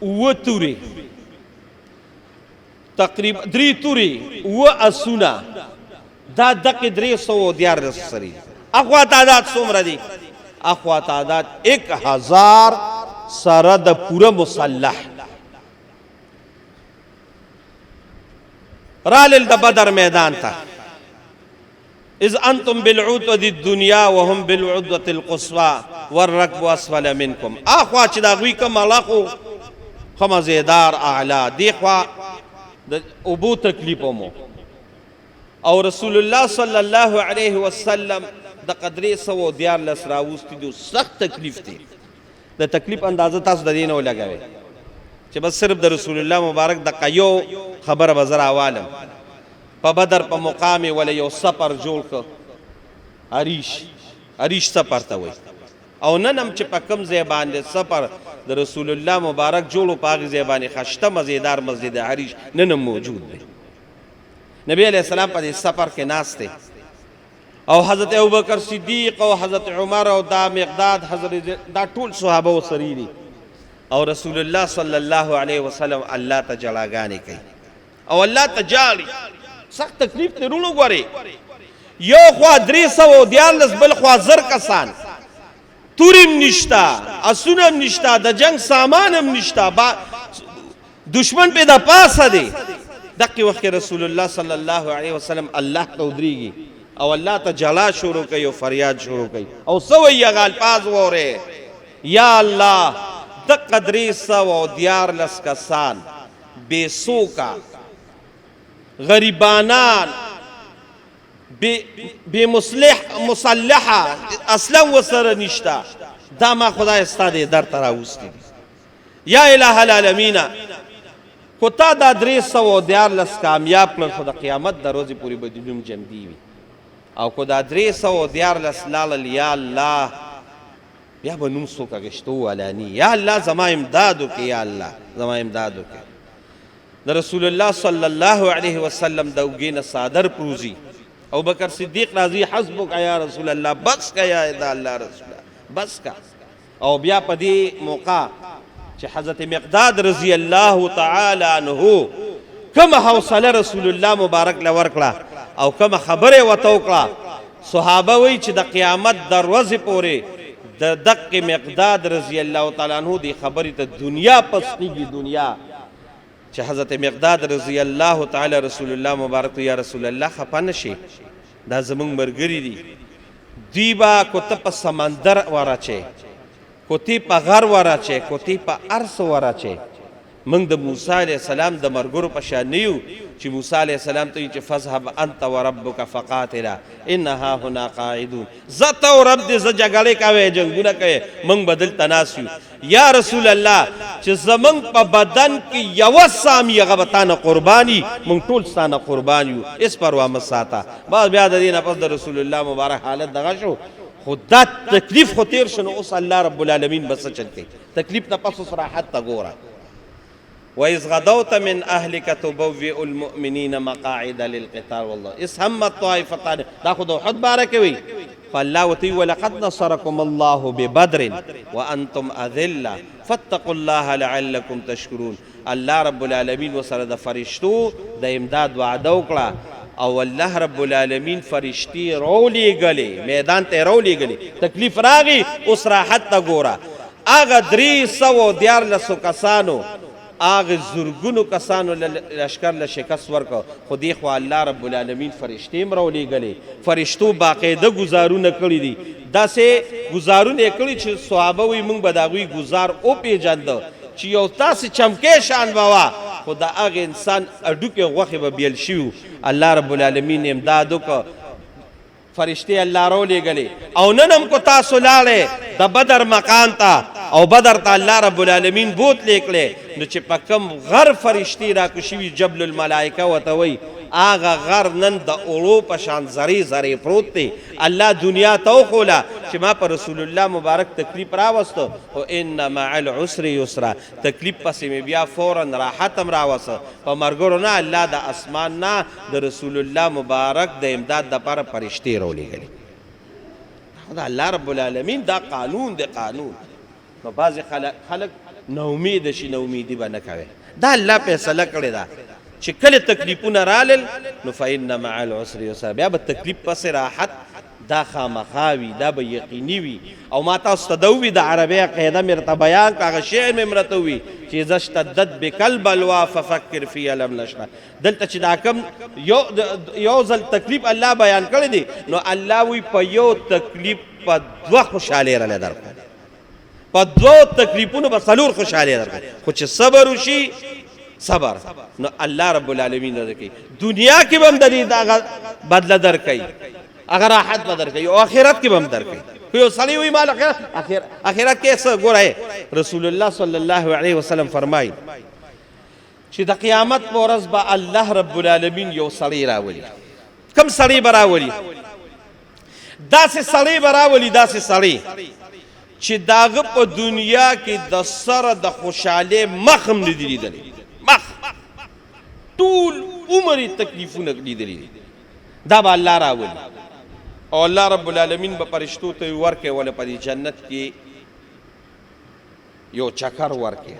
اوه تورې تقریبا 3 تورې اوه اسونه دا دقې 314 سرې. اخوا تعداد څومره دي؟ اخوا تعداد 1000 سره د پوره مسلح رالل د بدر میدان ته. اذ انتم بالعدوة الدنيا وهم بالعدوة القصوى والركب اسفل منكم. اخوا چې دا غوی کوم ملخو خمزیدار اعلی دی خوا د ابو تکلیفو مو او رسول الله صلی الله علیه وسلم د قدرې 114 راوستي دي. سخت تکلیف دی. د تکلیف اندازه تاسو د دې نه ولګوئ چې بس صرف د رسول الله مبارک د قیو خبره به زه راوالم. په بدر په مقام ولا یو سفر جوړ که عریش سفر ته وایي او نن هم چې په کوم ځای باندې سفر د رسول الله مبارک جوړو په هغې ځای باندې خشته مزیدار مسجد عریش نن هم موجود دی. نبی علیہ السلام په دې سفر کې ناست دی او حضرت ابوبکر صدیق او حضرت عمر او دا مقداد حضرت دا ټول صحابه وسری دي او رسول الله صلی الله علیه وسلم الله ته جړاګانې کوي او الله ته جاړي. سخت تکلیف دی رونو. ګورئ یو خوا 314 بل خوا 1000 کسان، توریم نشتا، اسونم نشتا، د جنگ سامانم نشتا، دشمن په د پاسه دی. دقیق وخت رسول الله صلی الله علیه وسلم الله ته ودرېږي او الله ته جلا شروع کوي او فریاد شروع کوي او سوی الفاظ وره یا الله د قدرې 114 کسان بے سوکا غریبانان بے مسلحه اصلا وسره نشتا، دا ما خدای ستاده در تراوستی. یا الہ العالمین کو تا دا 314 کامیاب کړل خو د قیامت د ورځې پورې به د نوم جمدي وي او کو دا 314 لاړل یا الله بیا به نوم څوک اخیستو علاني. یا الله زما امداد وکړې، یا الله زما امداد وکړې. د رسول الله صلی الله علیه وسلم د اوږې نه څادر پروزي. ابوبکر صدیق راځي حسبک یا رسول الله، بس کا یا د الله رسول بس کا. او بیا په دې موقع چې حضرت مقداد رضی الله تعالی عنہ کوم حوصله رسول الله مبارک له ورکړه او کوم خبره وته وکړه، صحابه وی چې د قیامت دروازه پورې د دقه مقداد رضی الله تعالی عنہ دی خبره ته دنیا پسکیږي. دنیا چې حضرت مقداد رضی الله تعالی رسول الله مبارک یا رسول الله خفه نشي، دا زمونږ مرګري دي، دوی به کوته په سمندر ورچي، کوتی په غر ورچي، کوتی په ارس ورچي. موږ د موسی علیه السلام د مرګرو په شان نه یو چې موسی علیه السلام ته چې فذهب انت وربک فقاتلا انها هنا قاعدون. زه ته او رب دې زه جګړې کوې جنګونه کوې، موږ به دلته ناست یو. یا رسول الله چې زمونږ په بدن کې یوه سامي هغه به تا نه قرباني، موږ ټول ستا نه قربان یو، هېڅ پروا مه ساته. بس بیا د دې نه پس د رسول الله مبارک حالت دغه شو. خو دا تکلیف خو تیر شو، نو اوس الله رب العالمین به څه چل کوي؟ تکلیف نه پس اوس راحت ته ګوره. وَإِذْ غَدَوْتَ مِنْ أَهْلِكَ تُبَوِّئُ الْمُؤْمِنِينَ مَقَاعِدَ لِلْقِتَالِ وَاللَّهُ إِذْ هَمَّتْ طَائِفَتَانِ. دا خو د احد باره کوي. فالله وتي ولقد نصركم الله ببدر وانتم اذله فاتقوا الله لعلكم تشكرون. الله رب العالمین وسره د فرشتو د امداد وعده وکړه او الله رب العالمین فرشتي راولېږلې میدان ته راولېږلې. تکلیف راغی اوس راحت ته ګوره. هغه 314 کسانو هغه زرګونو کسانو لشکر له شکست ورکړه، خو دې خو الله رب العالمین فرشتې هم راولېږلې. فرشتو باقاعده ګزارونه کړي دي، داسې ګزارونه یې کړي چې صحابه وایي موږ به د هغوی ګزار وپېژانده چې یو تاسې چمکې شان به وه، خو د هغه انسان اډوکې غوښې به بیل شوي. الله رب العالمین امداد وکړه، فرشتې الله راولېږلې. او نن هم کو تاسو لاړې د بدر مقام ته او بدر ته الله رب العالمین بوتلې کړې، نو چې په کوم غر فرشتې راکو شوي جبل الملائکه ورته وایي آغا غر نن د اوړو په شان زری زری پروت دی الله دنیا ته وښوله چې ما په رسول الله مبارک تکلیف راوسته او ان مع العسر یسرا تکلیف پسې مې بیا فورا راحت هم راوسته په مرګرو نه الله د اسمان نه د رسول الله مبارک د امداد دپاره فرشتې راولېږلې دا الله رب العالمین دا قانون دی قانون نو بعضې خلک ناامید شي ناامیدي به نه کوي دا الله فیصله کړې ده چې کله تکلیفونه رالل نو فإن مع العسر یسرا بیا به تکلیف پسې راحت دا خامخا وي دا به یقیني وي او ما تاسو ته دا ووي د عربۍ قاعده مې راته بیان کړه هغه شعر مې راته ووي چې اذا اشتدت بک البلوا ففکر فی الم نشرا دلته چې دا کم یو ځل تکلیف الله بیان کړی دی نو الله وی په یو تکلیف په دوه خوشحالۍ راله درکړه په دوه تکلیفونو به څلور خوشحالۍ درکړه خو چې صبر وشي صبر نو الله رب العالمین درکوي دنیا کې به هم د دې دغه بدله درکوي هغه راحت به درکوي او آخرت کې به هم درکوي خو یو سړی وایي مال آخرت کې څه ګوره رسول الله صلی الله علیه وسلم فرمایي چې د قیامت په ورځ به الله رب العالمین یو سړی راولي کوم سړی به راولي داسې سړی به راولي داسې سړی چې داغه په دنیا کې د سره د خوشحالۍ مخ هم نه دي لیدلی مخ ټول عمر تکلیفونه لیدلی دا به الله راولي او الله رب العالمین به فرشتو ته ورکړي وله په دې جنت کې یو چکر ورکړي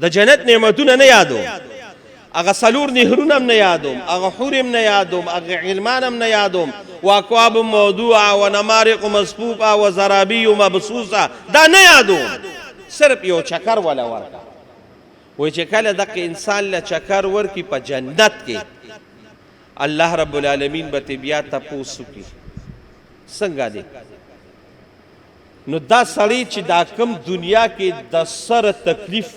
د جنت نعمتونه نه یادوم هغه څلور نهرونه هم نه یادوم هغه حور هم نه یادوم هغه غلمان هم نه یادوم واکواب موضوعه و نمارق مصفوفه و زرابی مبثوثه دا نه یادوم صرف یو چکر ولا ورکړه وای چې کله دغه انسان له چکر ورکي په جنت کې الله رب العالمین به بیا تپوس وکړي څنګه دی نو دا سړی چې دا کم دنیا کې د سره تکلیف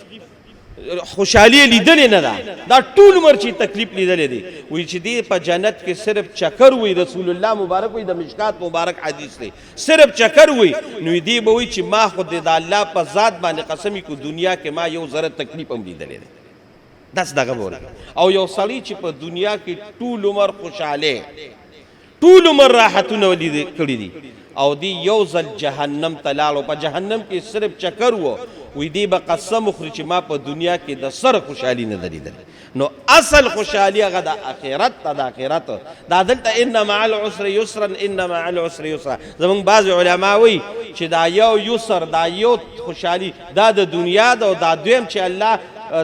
خوشحالي لیدلې نه ده دا ټول عمر چې تکلیف لیدلې دی وایي چې دی په جنت کې صرف چکر وي رسول الله مبارک وایي د مشکات مبارک حدیث دی صرف چکر وي نو دی به وایي چې ما خو د الله په ذات باندې قسم کو دنیا کې ما یو ذره تکلیف هم لیدلې دی داس دغه بوله او یو سړی چې په دنیا کې ټول عمر خوشاله ټول عمر راحتونه کړي دي او دی یو ځل جهنم ته لاړو په جهنم کې صرف چکر وو وی دی به قسم وخوري چې ما په دنیا کې د سر خوشحالي نه ده لیدلې نو اصل خوشحالي هغه د آخرت ته د آخرت دا دلته ان مع العسر یسرا ان مع العسر یسرا زمونږ بعض علما وایي چې دا یو یسر دا یو خوشحالي دا د دنیا ده او دا دویم چې الله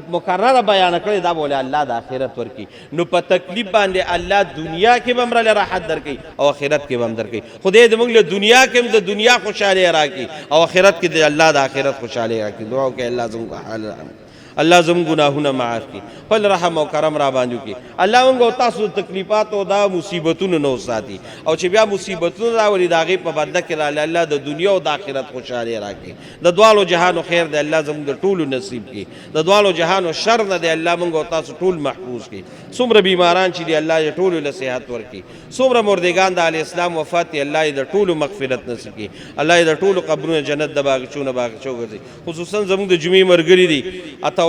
مکرره بیان کړی دا بوله الله د آخرت ورکی نو په تکلیف باندې الله دنیا کې به مرله راحت درکوي او آخرت کې به هم درکوي خدای دې موږ له دنیا کې هم د دنیا خوشحالي راکړي او آخرت کې د الله د آخرت خوشحالي راکړي دعا وکړئ الله زموږ حال الله زموږ ګناهونه معاف کړي خپل رحم او کرم را باندې وکړي الله موږ او تاسو تکلیفات او دا مصیبتونه نه وساتي او چې بیا مصیبتونه راولي د هغې په بدله کې راله الله د دنیا او د آخرت خوشحالي راکړي د دواړو جهانو خیر دی الله زموږ د ټولو نصیب کړي د دواړو جهانو شر نه دی الله موږ او تاسو ټول محفوظ کړي څومره بیماران چې دی الله یې ټولو له صحت ورکړي څومره مردگان د علیه اسلام وفات دی الله یې د ټولو مغفرت نصیب کړي الله یې د ټولو قبرونه جنت د باغچو ګرځي خصوصا زموږ د جمعې ملګري دي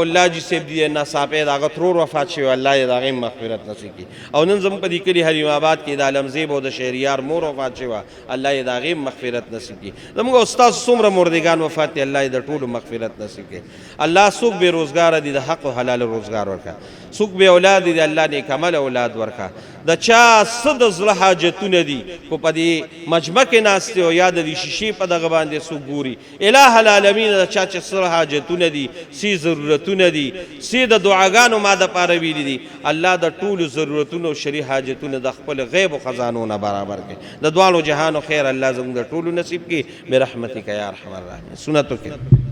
الله جی سیب دی ناصافه داغه ترور وفات شوی الله یې داغه مغفرت نصیب کړي او نن زموږ په دې کلي حریم آباد کې د عالمزیب او د شهریار مور وفات شوی الله یې داغه مغفرت نصیب کړي زموږ استاد څومره مردگان وفات دي الله یې د ټولو مغفرت نصیب کړي الله څوک بې روزګاره دي د حق او حلال روزګار ورکړه څوک بې اولاد دي الله نیک عمل اولاد ورکړه د چا څه د زړه حاجتونه دي خو په دې مجمع کې ناست او یا د دې شیشې په دغه باندې څوک ګوري الٰه العالمین د چا چې څه حاجتونه دي څه ضرورتونه دي څه د دعاګانو ما دپاره ویلي دي الله د ټولو ضرورتونو او شرعي حاجتونه د خپل غیب او خزانو نه برابر کړي د دواړو جهانو خیر الله زموږ د ټولو نصیب کړي برحمتک یا ارحم الراحمین سنتو کې